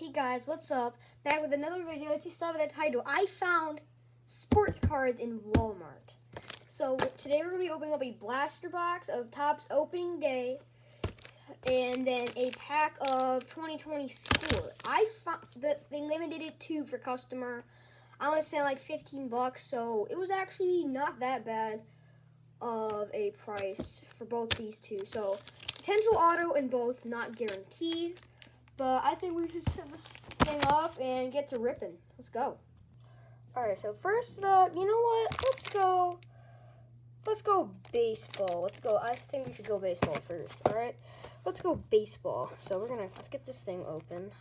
Hey guys, what's up? Back with another video. As you saw by the title, I found sports cards in Walmart. So today we're going to be opening up a blaster box of Topps opening day and then a pack of 2020 score. I found that they limited it to for customer. I only spent like $15, so it was actually not that bad of a price for both these two. So potential auto in both, not guaranteed. But I think we should set this thing up and get to ripping. Let's go. Alright, so first up, you know what? Let's go baseball. I think we should go baseball first, alright? Let's go baseball. So let's get this thing open.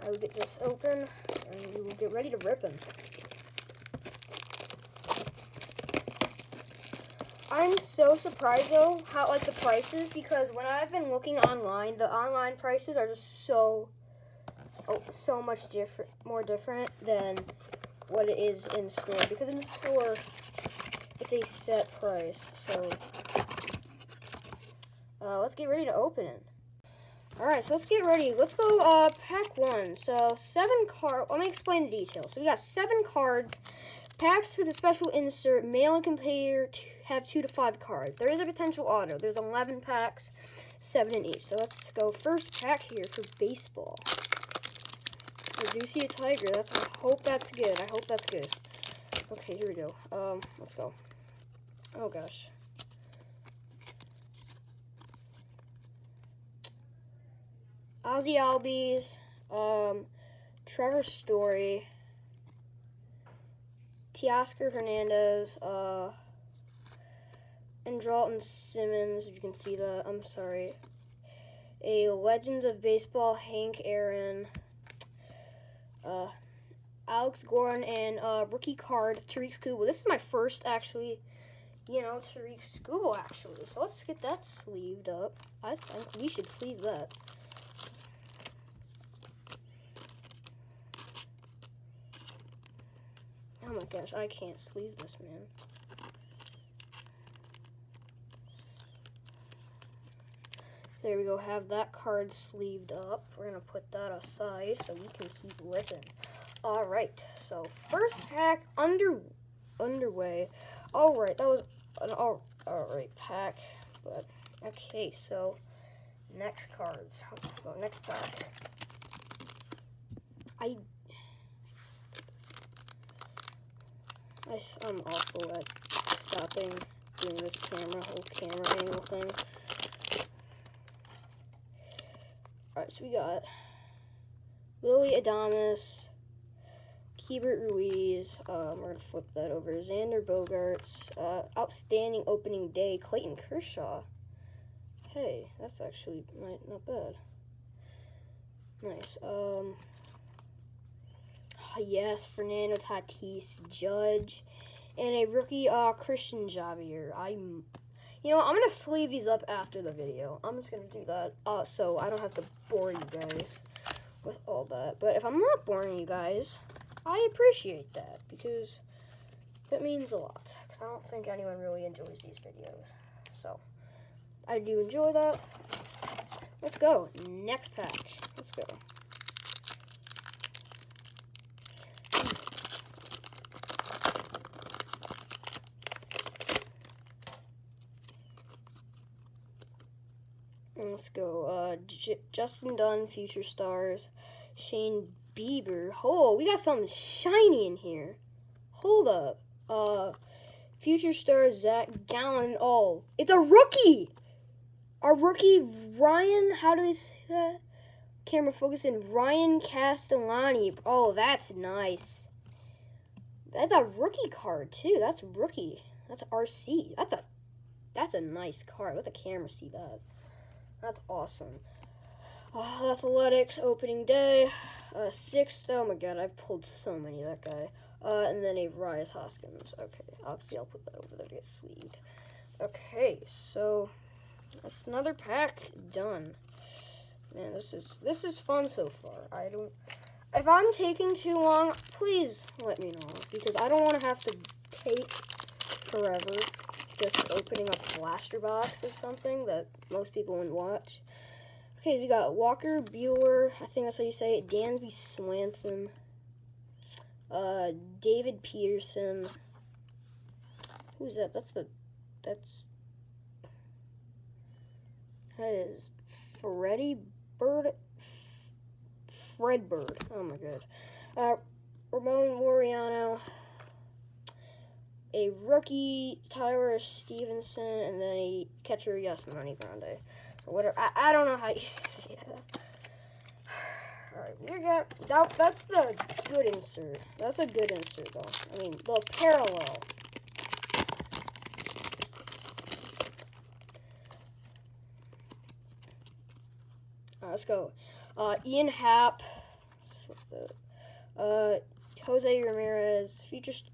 I will get this open and we will get ready to rip him. I'm so surprised though how the prices, because when I've been looking online, the online prices are just so much more different than what it is in store. Because in the store, it's a set price. So let's get ready to open it. All right, so let's get ready. Let's go pack one. So 7 cards. Let me explain the details. So we got 7 cards. Packs with a special insert, mail and compare, have 2 to 5 cards. There is a potential auto. There's 11 packs, 7 in each. So let's go first pack here for baseball. I do see a tiger. I hope that's good. Okay, here we go. Let's go. Oh gosh. Ozzie Albies, Trevor Story, Teoscar Hernandez, and Dalton Simmons, you can see that, I'm sorry. A Legends of Baseball, Hank Aaron, Alex Gordon, and rookie card, Tarik Skubal. This is my first, actually, Tarik Skubal, actually. So let's get that sleeved up. I think we should sleeve that. Oh my gosh, I can't sleeve this, man. There we go, have that card sleeved up. We're going to put that aside so we can keep ripping. Alright, so first pack underway. Alright, that was an alright pack. But okay, so next cards. Let's go, next pack. I'm awful at stopping doing this whole camera angle thing. Alright, so we got Willy Adames, Keibert Ruiz, we're going to flip that over, Xander Bogaerts, outstanding opening day, Clayton Kershaw. Hey, that's actually not bad. Nice. Yes, Fernando Tatis Judge, and a rookie Christian Javier. I'm gonna sleeve these up after the video. I'm just gonna do that so I don't have to bore you guys with all that. But if I'm not boring you guys, I appreciate that, because that means a lot. Because I don't think anyone really enjoys these videos. So I do enjoy that. Let's go next pack. Let's go. Let's go, Justin Dunn, Future Stars, Shane Bieber. Oh, we got something shiny in here. Hold up. Future Stars, Zach Gallen. Oh, it's a rookie! Our rookie, Ryan, how do we say that? Camera focusing, Ryan Castellani. Oh, that's nice. That's a rookie card, too. That's rookie. That's RC. That's a nice card. Let the camera see that. That's awesome. Athletics, opening day, 6th. Oh my god, I've pulled so many of that guy. And then a Rhys Hoskins. Okay, I'll put that over there to get sleeved. Okay, so that's another pack done. Man, this is fun so far. If I'm taking too long, please let me know, because I don't want to have to take forever just opening up a blaster box or something that most people wouldn't watch. Okay, we got Walker Bueller. I think that's how you say it. Dansby Swanson. David Peterson. Who's that? That is Freddie Bird. Fred Bird. Oh my god. Ramon Laureano. A rookie, Tyler Stevenson, and then a catcher, Yasmani Grande. Or whatever. I don't know how you say that. Alright, we got that's the good insert. That's a good insert though. I mean the parallel. Let's go. Ian Happ. Jose Ramirez.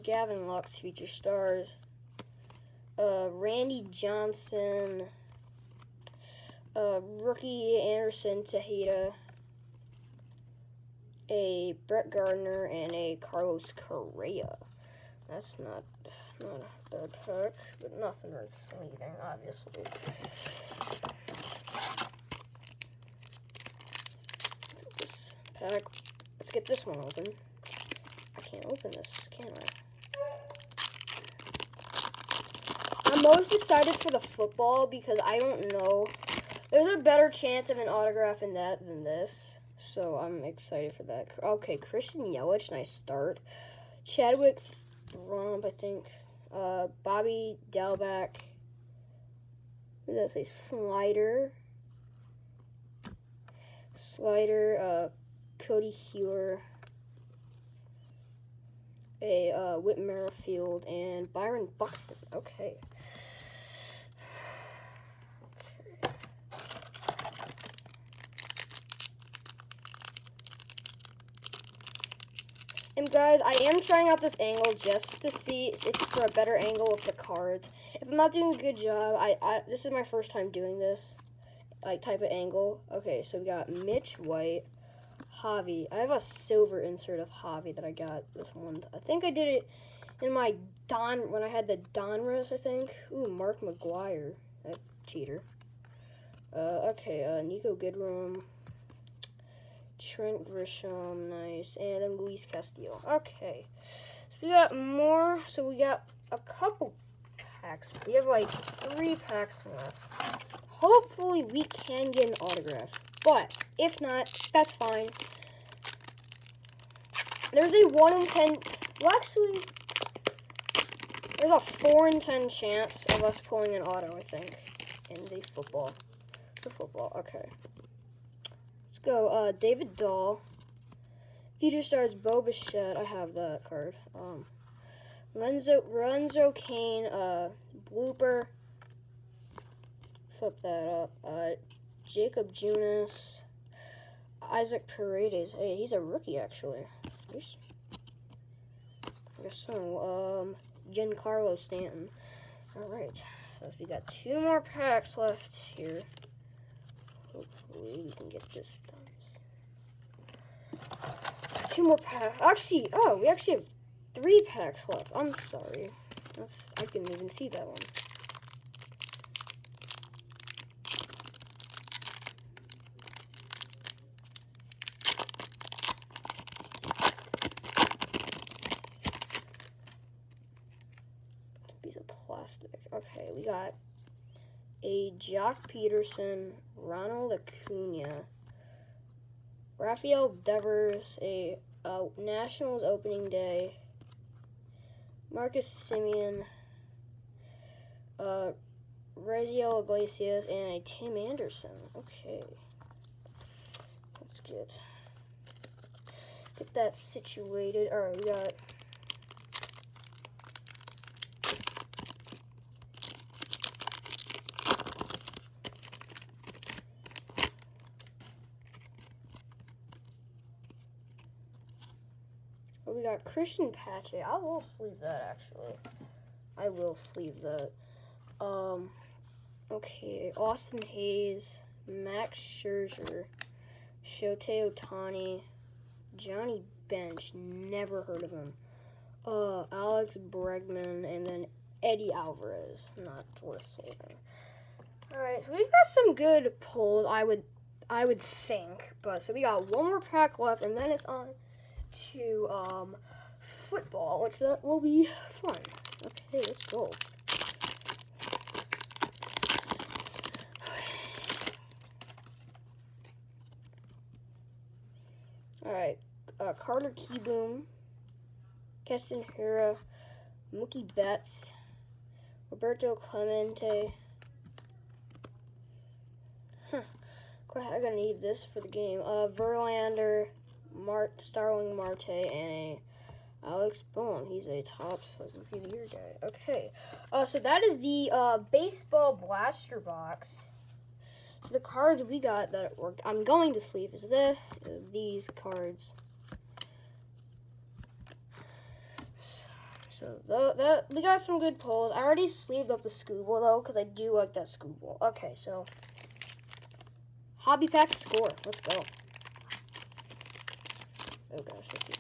Gavin Lux. Feature stars. Randy Johnson. Rookie Anderson Tejeda. A Brett Gardner and a Carlos Correa. That's not a bad pack, but nothing worth sleeving, obviously. This pack. Let's get this one open. I can't open this, can I? I'm most excited for the football because I don't know. There's a better chance of an autograph in that than this. So I'm excited for that. Okay, Christian Yelich, nice start. Chadwick Tromp, I think. Bobby Dalbec. What does that say? Slider. Cody Hewer. A Whit Merrifield and Byron Buxton. Okay. And guys, I am trying out this angle just to see if it's for a better angle with the cards. If I'm not doing a good job, this is my first time doing this, like, type of angle. Okay, so we got Mitch White, Javi. I have a silver insert of Javi that I got this one. I think I did it in my when I had the Donruss, I think. Ooh, Mark McGuire. That cheater. Okay, Nico Goodrum. Trent Grisham, nice, and then Luis Castillo. Okay, so we got more. So we got a couple packs. We have like 3 packs left. Hopefully, we can get an autograph. But if not, that's fine. There's a 1 in 10. Well, actually, there's a 4 in 10 chance of us pulling an auto. I think in the football. For football, okay. Go, David Dahl. Feature stars Bo Bichette. I have that card. Lorenzo Kane, blooper. Flip that up. Jacob Junis. Isaac Paredes. Hey, he's a rookie, actually. I guess so. Giancarlo Stanton. Alright. So we got 2 more packs left here. Hopefully we can get this done. 2 more packs. Actually, we actually have 3 packs left. I'm sorry. I didn't even see that one. Piece of plastic. Okay, we got a Jock Peterson, Ronald Acuna, Rafael Devers, a Nationals opening day, Marcus Semien, Raziel Iglesias, and a Tim Anderson. Okay, let's get that situated. All right, we got. We got Christian Pache. I will sleeve that, actually. I will sleeve that. Okay, Austin Hayes, Max Scherzer, Shohei Ohtani, Johnny Bench, never heard of him. Alex Bregman, and then Eddie Alvarez, not worth saving. Alright, so we've got some good pulls. I would think. But so we got one more pack left, and then it's on to football, which that will be fun. Okay, let's go. All right, Carter Keyboom, Keston Hura, Mookie Betts, Roberto Clemente. I'm gonna need this for the game. Verlander, Starling Marte, and Alex Bohm. He's a top Rookie of the Year guy. Okay, so that is the baseball blaster box. So the cards we got that I'm going to sleeve is these cards. So we got some good pulls. I already sleeved up the Scooble though because I do like that Scooble. Okay, so hobby pack score. Let's go. Oh gosh, this is.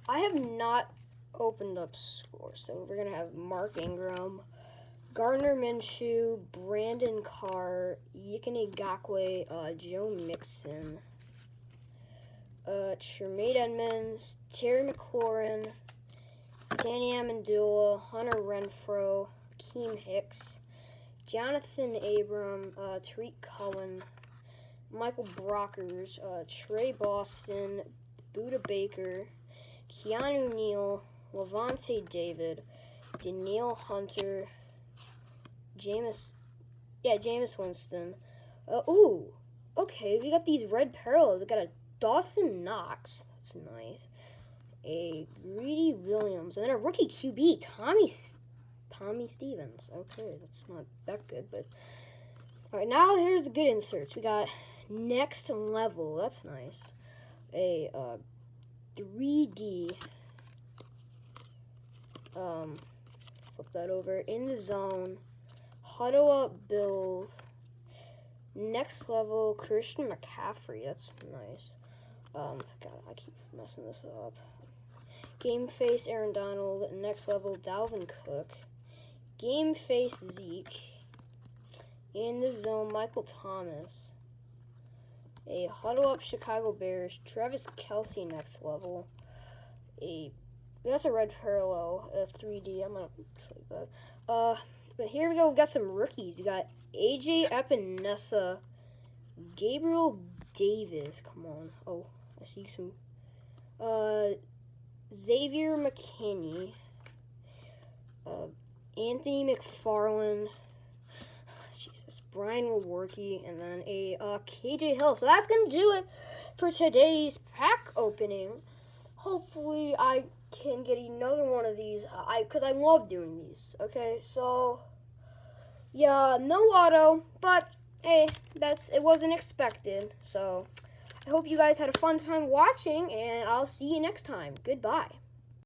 I have not opened up scores, so we're gonna have Mark Ingram, Gardner Minshew, Brandon Carr, Yikine Gakwe, Joe Mixon, Tremaine Edmonds, Terry McLaurin, Danny Amendola, Hunter Renfroe, Keem Hicks, Jonathan Abram, Tariq Cohen, Michael Brockers, Trey Boston, Buda Baker, Keanu Neal, Levante David, Danielle Hunter, Jameis Winston. Okay, we got these red parallels. We got a Dawson Knox. That's nice. A Greedy Williams, and then a rookie QB, Tommy Stevens. Okay, that's not that good, but all right. Now here's the good inserts. We got Next Level. That's nice. A 3D. Flip that over. In the Zone. Huddle Up Bills. Next Level. Christian McCaffrey. That's nice. God, I keep messing this up. Game Face Aaron Donald. Next Level Dalvin Cook. Game Face Zeke. In the Zone Michael Thomas. A Huddle Up Chicago Bears, Travis Kelce Next Level. That's a red parallel, 3D. I'm gonna select that. But here we go. We got some rookies. We got AJ Epinesa, Gabriel Davis. Come on. Oh, I see some. Xavier McKinney, Anthony McFarland. Jesus, Brian Lewerke, and then a KJ Hill. So that's going to do it for today's pack opening. Hopefully I can get another one of these, because I love doing these, okay? So, yeah, no auto, but, hey, it wasn't expected. So, I hope you guys had a fun time watching, and I'll see you next time. Goodbye.